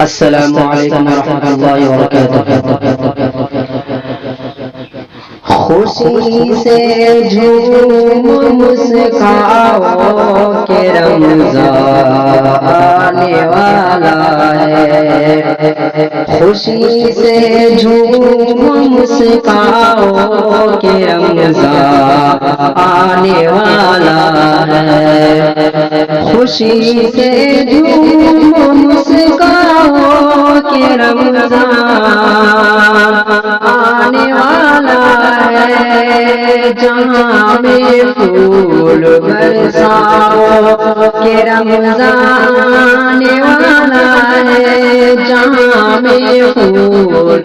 السلام علیکم ورحمۃ اللہ وبرکاتہ۔ خوشی سے جھوم مسکاؤ کہ رمضان آنے والا ہے، خوشی سے جھوم مسکاؤ کہ رمضان آنے والا ہے، خوشی سے جھوم مسکاؤ کہ رمضان آنے والا ہے، جہاں میں پھول برساؤ کہ رمضان آنے والا ہے، جہاں میں پھول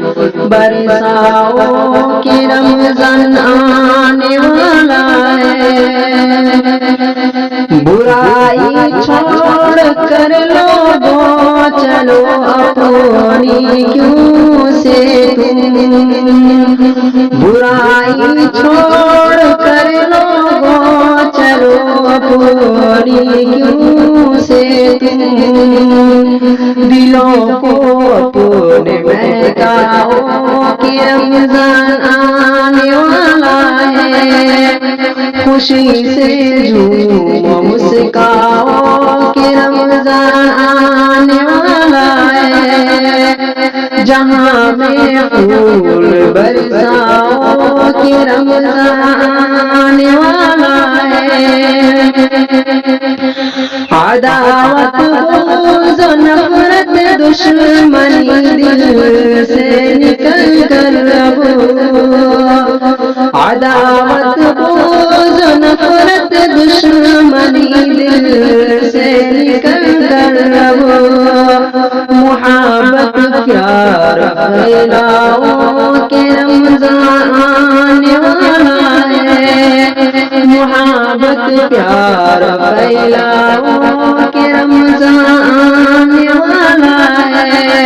برساؤ کہ رمضان آنے والا ہے، برائی چھوڑ کر لوگوں چلو اپنی کیوں سے تم، برائی چھوڑ کر لوگوں چلو اپنی کیوں سے تم، دلوں کو اپنے مہکاؤ کہ رمضان آنے والا ہے، خوشی سے جھومو مسکاؤ کہ رمضان آنے والا ہے، جہاں میں پھول برساؤ کہ رمضان آنے والا ہے، عداوت بغض و نفرت دشمنی دل سے نکل کر عداوت بغض و نفرت دشمنی دل سے نکل کر محبت پیار پھیلاؤ کہ رمضان آنے والا ہے، محبت پیار پھیلاؤ کہ رمضان آنے والا ہے،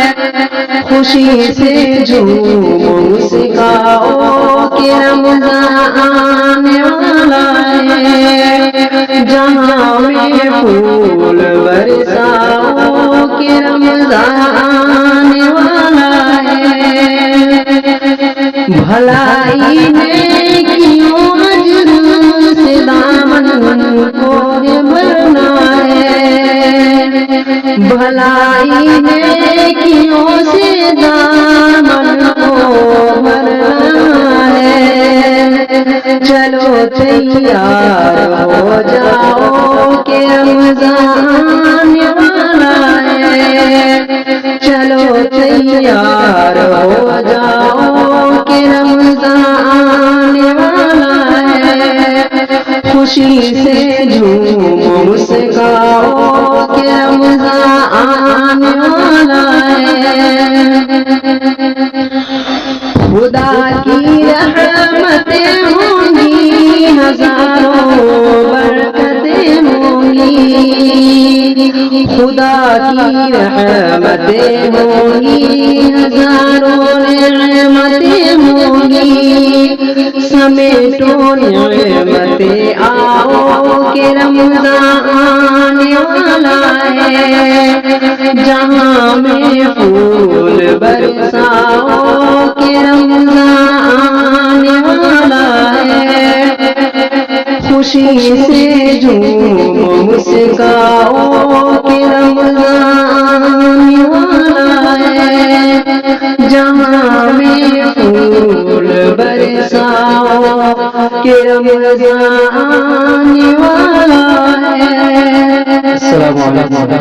خوشی سے جھومو مسکاؤ کہ رمضان آنے والا ہے، جہاں میں پھول برساؤ کہ رمضان آنے والا ہے، بھلائی نیکیوں اجر سے دامن کو بھرنا ہے، بھلائی نیکیوں سے دامن کو بھرنا ہے، چلو تیار ہو جاؤ کہ رمضان آنے والا ہے، چلو تیار ہو جاؤ کہ رمضان آنے والا ہے، خوشی سے جھومو مسکاؤ کہ رمضان آنے والا ہے، خدا کی رحمتیں ہوں گی ہزاروں برکتیں ہوں گی، خدا کی رحمتیں ہوں گی ہزاروں نعمتیں ہوں گی، سمیٹو نعمتیں آؤ کہ رمضان آنے والا ہے، جہاں میں پھول برساؤ کہ رمضان آنے والا ہے، خوشی سے جھومو مسکاؤ کہ رمضان آنے والا ہے، جہاں میں پھول برساؤ کہ رمضان آنے والا ہے۔ السلام علیکم۔